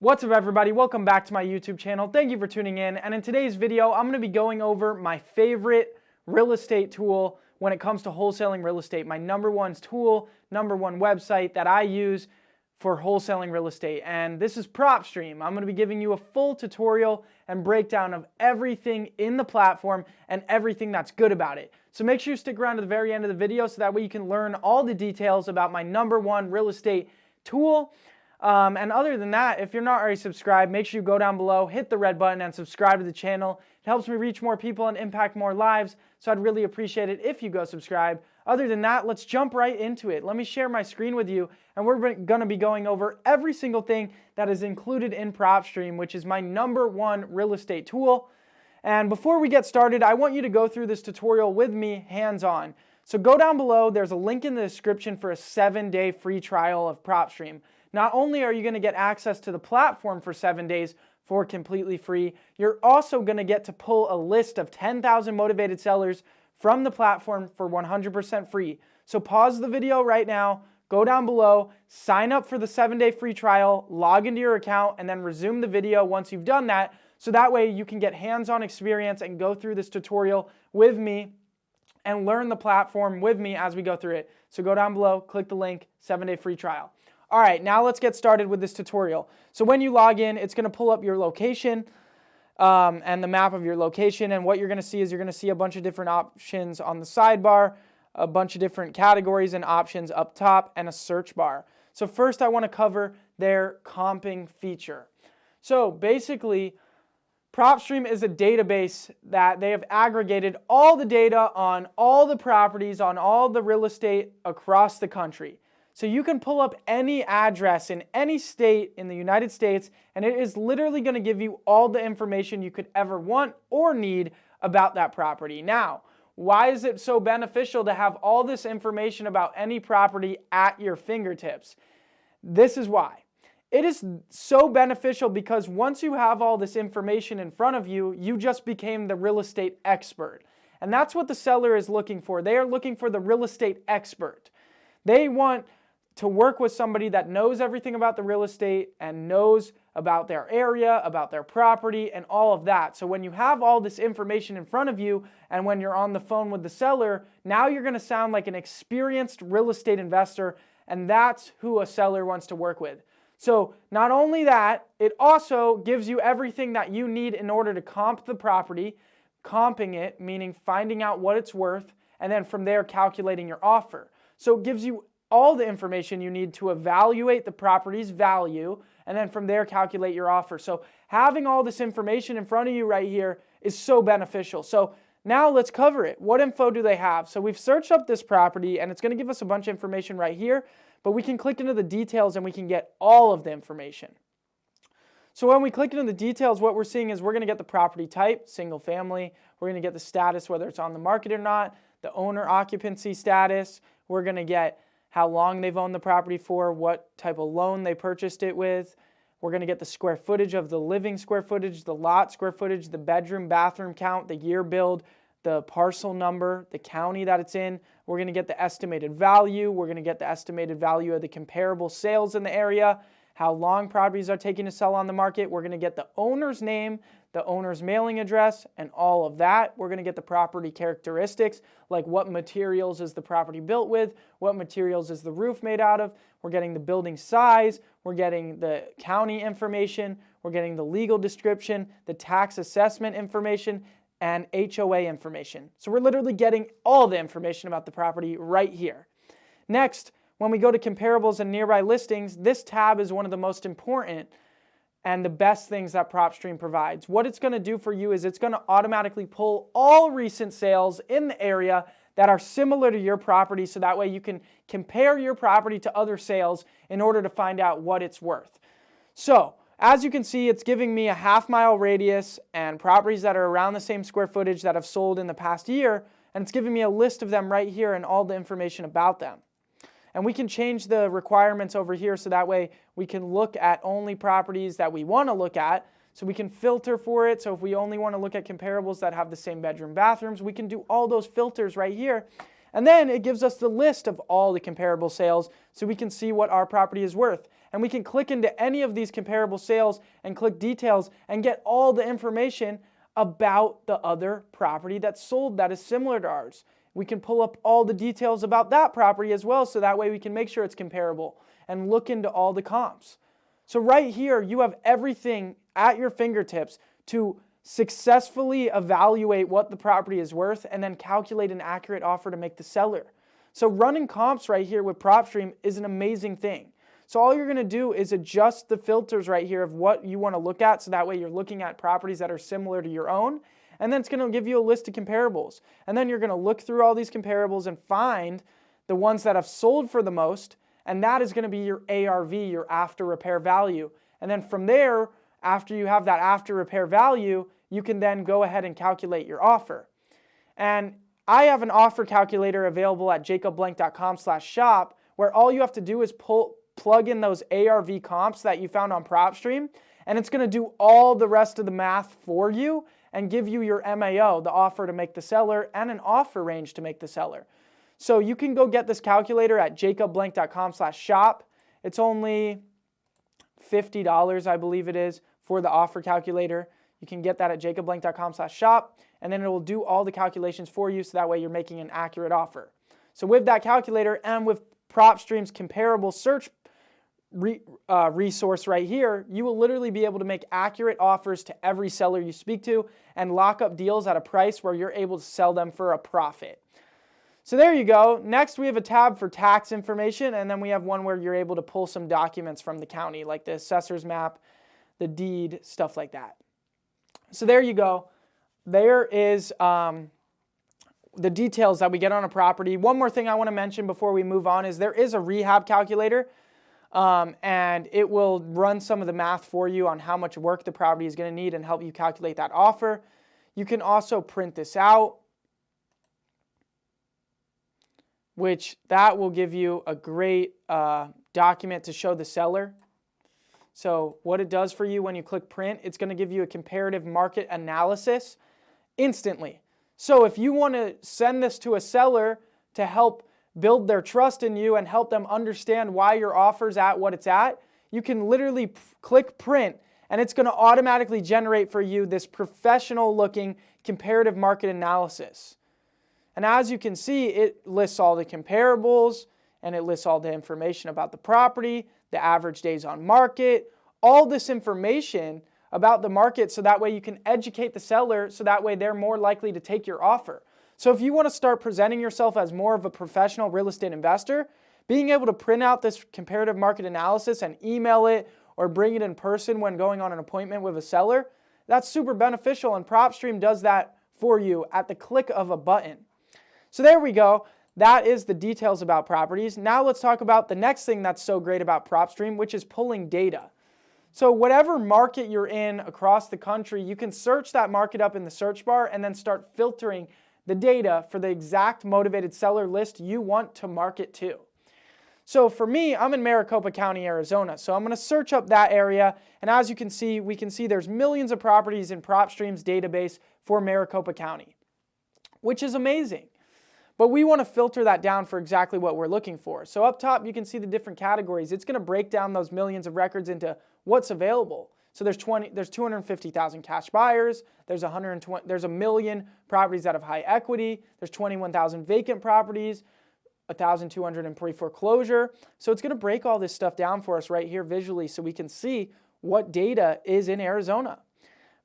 What's up everybody, welcome back to my YouTube channel. Thank you for tuning in, and in today's video I'm going to be going over my favorite real estate tool when it comes to wholesaling real estate. My number one tool, number one website that I use for wholesaling real estate, and this is Propstream. I'm going to be giving you a full tutorial and breakdown of everything in the platform and everything that's good about it. So make sure you stick around to the very end of the video so that way you can learn all the details about my number one real estate tool. And other than that, if you're not already subscribed, make sure you go down below, hit the red button, and subscribe to the channel. It helps me reach more people and impact more lives, so I'd really appreciate it if you go subscribe. Other than that, let's jump right into it. Let me share my screen with you, and we're going to be going over every single thing that is included in Propstream, which is my number one real estate tool. And before we get started, I want you to go through this tutorial with me hands-on. So go down below, there's a link in the description for a 7-day free trial of Propstream. Not only are you going to get access to the platform for 7 days for completely free, you're also going to get to pull a list of 10,000 motivated sellers from the platform for 100% free. So pause the video right now, go down below, sign up for the 7-day free trial, log into your account, and then resume the video once you've done that. So that way you can get hands-on experience and go through this tutorial with me and learn the platform with me as we go through it. So go down below, click the link, 7-day free trial. All right, now let's get started with this tutorial. So when you log in, it's going to pull up your location and the map of your location. And what you're going to see is you're going to see a bunch of different options on the sidebar, a bunch of different categories and options up top, and a search bar. So first I want to cover their comping feature. So basically, Propstream is a database that they have aggregated all the data on all the properties, on all the real estate across the country. So you can pull up any address in any state in the United States, and it is literally going to give you all the information you could ever want or need about that property. Now, why is it so beneficial to have all this information about any property at your fingertips? This is why. It is so beneficial because once you have all this information in front of you, you just became the real estate expert. And that's what the seller is looking for. They are looking for the real estate expert. They want to work with somebody that knows everything about the real estate and knows about their area, about their property, and all of that. So when you have all this information in front of you and when you're on the phone with the seller, now you're going to sound like an experienced real estate investor, and that's who a seller wants to work with. So not only that, it also gives you everything that you need in order to comp the property, comping it, meaning finding out what it's worth, and then from there calculating your offer. So it gives you all the information you need to evaluate the property's value, and then from there calculate your offer. So having all this information in front of you right here is so beneficial. So now let's cover it. What info do they have? So we've searched up this property, and it's going to give us a bunch of information right here, but we can click into the details and we can get all of the information. So when we click into the details, what we're seeing is we're going to get the property type, single family. We're going to get the status, whether it's on the market or not, the owner occupancy status. We're going to get how long they've owned the property for, what type of loan they purchased it with. We're going to get the square footage of the living square footage, the lot square footage, the bedroom, bathroom count, the year build, the parcel number, the county that it's in. We're going to get the estimated value. We're going to get the estimated value of the comparable sales in the area, how long properties are taking to sell on the market. We're going to get the owner's name, the owner's mailing address, and all of that. We're going to get the property characteristics, like what materials is the property built with, what materials is the roof made out of. We're getting the building size, we're getting the county information, we're getting the legal description, the tax assessment information, and HOA information. So we're literally getting all the information about the property right here. Next, when we go to comparables and nearby listings, this tab is one of the most important and the best things that Propstream provides. What it's going to do for you is it's going to automatically pull all recent sales in the area that are similar to your property, so that way you can compare your property to other sales in order to find out what it's worth. So as you can see, it's giving me a half-mile radius and properties that are around the same square footage that have sold in the past year, and it's giving me a list of them right here and all the information about them. And we can change the requirements over here so that way we can look at only properties that we want to look at. So we can filter for it. So if we only want to look at comparables that have the same bedroom, bathrooms, we can do all those filters right here. And then it gives us the list of all the comparable sales so we can see what our property is worth. and we can click into any of these comparable sales and click details and get all the information about the other property that's sold that is similar to ours. We can pull up all the details about that property as well, so that way we can make sure it's comparable and look into all the comps. So right here, you have everything at your fingertips to successfully evaluate what the property is worth and then calculate an accurate offer to make the seller. So running comps right here with Propstream is an amazing thing. So all you're going to do is adjust the filters right here of what you want to look at, so that way you're looking at properties that are similar to your own, and then it's going to give you a list of comparables. And then you're going to look through all these comparables and find the ones that have sold for the most, and that is going to be your ARV, your after repair value. And then from there, after you have that after repair value, you can then go ahead and calculate your offer. And I have an offer calculator available at jacobblank.com/shop, where all you have to do is plug in those ARV comps that you found on Propstream, and it's going to do all the rest of the math for you and give you your MAO, the offer to make the seller, and an offer range to make the seller. So you can go get this calculator at jacobblank.com/shop. It's only $50, I believe it is, for the offer calculator. You can get that at jacobblank.com/shop, and then it will do all the calculations for you, so that way you're making an accurate offer. So with that calculator and with Propstream's comparable search resource right here, you will literally be able to make accurate offers to every seller you speak to and lock up deals at a price where you're able to sell them for a profit. So there you go. Next, we have a tab for tax information, and then we have one where you're able to pull some documents from the county, like the assessor's map, the deed, stuff like that. So there you go. There is the details that we get on a property. One more thing I want to mention before we move on is there is a rehab calculator, and it will run some of the math for you on how much work the property is going to need and help you calculate that offer. You can also print this out, which that will give you a great document to show the seller. So what it does for you when you click print, it's going to give you a comparative market analysis instantly. So if you want to send this to a seller to help build their trust in you and help them understand why your offer's at what it's at, you can literally click print, and it's going to automatically generate for you this professional looking comparative market analysis. And as you can see, it lists all the comparables, and it lists all the information about the property, the average days on market, all this information about the market, so that way you can educate the seller, so that way they're more likely to take your offer. So if you want to start presenting yourself as more of a professional real estate investor, being able to print out this comparative market analysis and email it or bring it in person when going on an appointment with a seller, that's super beneficial, and Propstream does that for you at the click of a button. So there we go. That is the details about properties. Now let's talk about the next thing that's so great about Propstream, which is pulling data. So whatever market you're in across the country, you can search that market up in the search bar and then start filtering the data for the exact motivated seller list you want to market to. So for me, I'm in Maricopa County, Arizona. So I'm going to search up that area. And as you can see, we can see there's millions of properties in Propstream's database for Maricopa County, which is amazing. But we want to filter that down for exactly what we're looking for. So up top, you can see the different categories. It's going to break down those millions of records into what's available. So there's 250,000 cash buyers. There's a million properties that have high equity. There's 21,000 vacant properties, 1,200 in pre-foreclosure. So it's going to break all this stuff down for us right here visually, so we can see what data is in Arizona.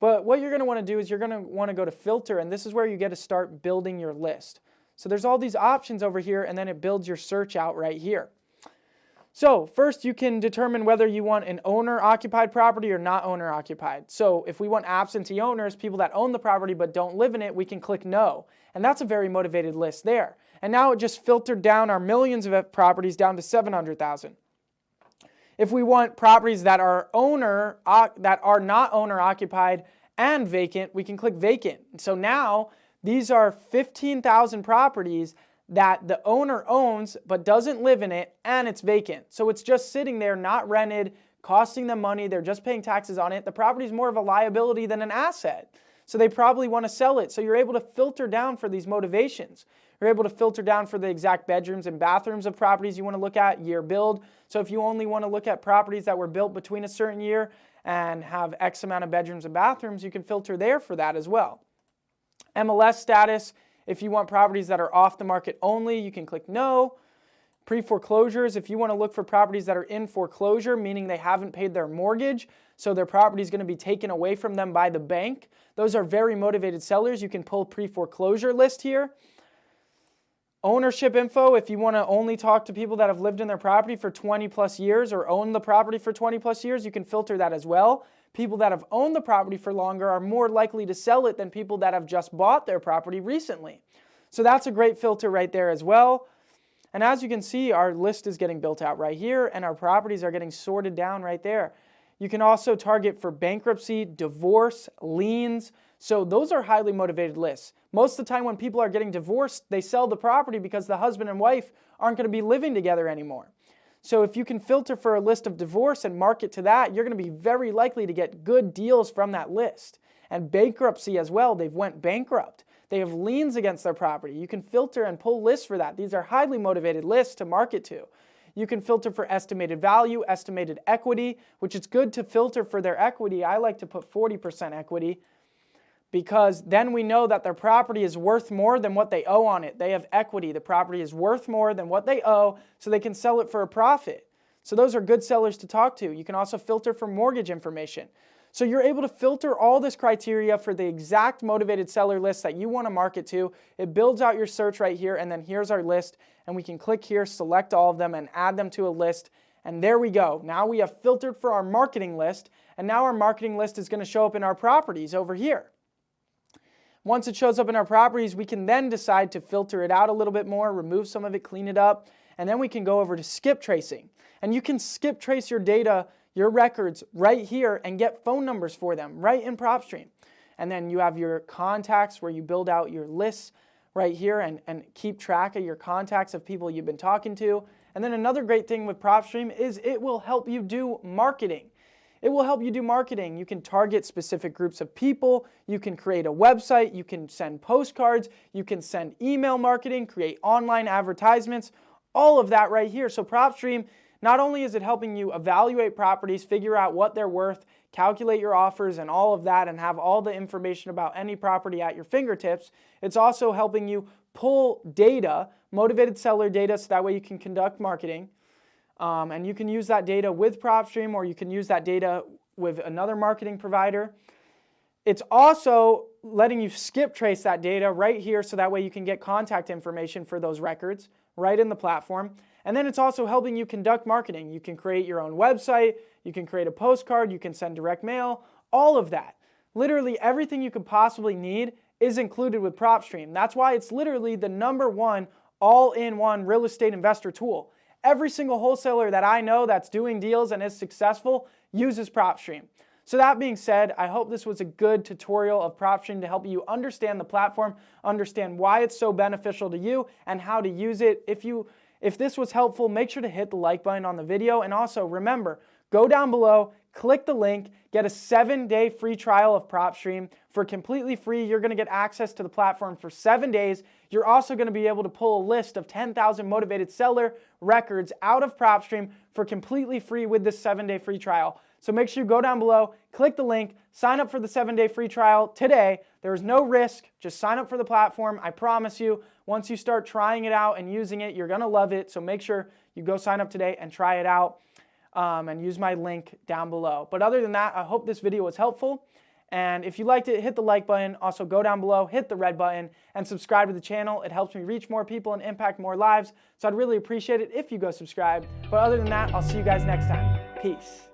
But what you're going to want to do is you're going to want to go to filter, and this is where you get to start building your list. So there's all these options over here, and then it builds your search out right here. So first, you can determine whether you want an owner-occupied property or not owner-occupied. So if we want absentee owners, people that own the property but don't live in it, we can click no. And that's a very motivated list there. And now it just filtered down our millions of properties down to 700,000. If we want properties that are not owner-occupied and vacant, we can click vacant. So now these are 15,000 properties that the owner owns but doesn't live in it, and it's vacant. So it's just sitting there, not rented, costing them money. They're just paying taxes on it. The property is more of a liability than an asset. So they probably want to sell it. So you're able to filter down for these motivations. You're able to filter down for the exact bedrooms and bathrooms of properties you want to look at, year build. So if you only want to look at properties that were built between a certain year and have X amount of bedrooms and bathrooms, you can filter there for that as well. MLS status, if you want properties that are off the market only, you can click no. Pre-foreclosures, if you want to look for properties that are in foreclosure, meaning they haven't paid their mortgage, so their property is going to be taken away from them by the bank. Those are very motivated sellers. You can pull pre-foreclosure list here. Ownership info, if you want to only talk to people that have lived in their property for 20 plus years or own the property for 20 plus years, you can filter that as well. People that have owned the property for longer are more likely to sell it than people that have just bought their property recently. So that's a great filter right there as well. And as you can see, our list is getting built out right here and our properties are getting sorted down right there. You can also target for bankruptcy, divorce, liens. So those are highly motivated lists. Most of the time when people are getting divorced, they sell the property because the husband and wife aren't going to be living together anymore. So if you can filter for a list of divorce and market to that, you're going to be very likely to get good deals from that list. And bankruptcy as well, they've went bankrupt. They have liens against their property. You can filter and pull lists for that. These are highly motivated lists to market to. You can filter for estimated value, estimated equity, which is good to filter for their equity. I like to put 40% equity because then we know that their property is worth more than what they owe on it. They have equity. The property is worth more than what they owe, so they can sell it for a profit. So those are good sellers to talk to. You can also filter for mortgage information. So you're able to filter all this criteria for the exact motivated seller list that you want to market to. It builds out your search right here, and then here's our list, and we can click here, select all of them, and add them to a list. And there we go. Now we have filtered for our marketing list, and now our marketing list is going to show up in our properties over here. Once it shows up in our properties, we can then decide to filter it out a little bit more, remove some of it, clean it up, and then we can go over to skip tracing. And you can skip trace your data, your records right here and get phone numbers for them right in Propstream. And then you have your contacts where you build out your lists right here and keep track of your contacts of people you've been talking to. And then another great thing with Propstream is it will help you do marketing. It will help you do marketing. You can target specific groups of people. You can create a website. You can send postcards. You can send email marketing, create online advertisements, all of that right here. So Propstream, not only is it helping you evaluate properties, figure out what they're worth, calculate your offers and all of that, and have all the information about any property at your fingertips, it's also helping you pull data, motivated seller data, so that way you can conduct marketing. And you can use that data with Propstream, or you can use that data with another marketing provider. It's also letting you skip trace that data right here, so that way you can get contact information for those records right in the platform. And then it's also helping you conduct marketing. You can create your own website, you can create a postcard, you can send direct mail, all of that. Literally everything you could possibly need is included with Propstream. That's why it's literally the #1 all-in-one real estate investor tool. Every single wholesaler that I know that's doing deals and is successful uses Propstream. So that being said, I hope this was a good tutorial of Propstream to help you understand the platform, understand why it's so beneficial to you, and how to use it. If this was helpful, make sure to hit the like button on the video. And also remember, go down below, click the link, get a 7-day free trial of Propstream. For completely free, you're going to get access to the platform for 7 days. You're also going to be able to pull a list of 10,000 motivated seller records out of Propstream for completely free with this 7-day free trial. So make sure you go down below, click the link, sign up for the 7-day free trial today. There is no risk. Just sign up for the platform. I promise you, once you start trying it out and using it, you're going to love it. So make sure you go sign up today and try it out. And use my link down below. But other than that, I hope this video was helpful. And if you liked it, hit the like button. Also go down below, hit the red button, and subscribe to the channel. It helps me reach more people and impact more lives. So I'd really appreciate it if you go subscribe. But other than that, I'll see you guys next time. Peace.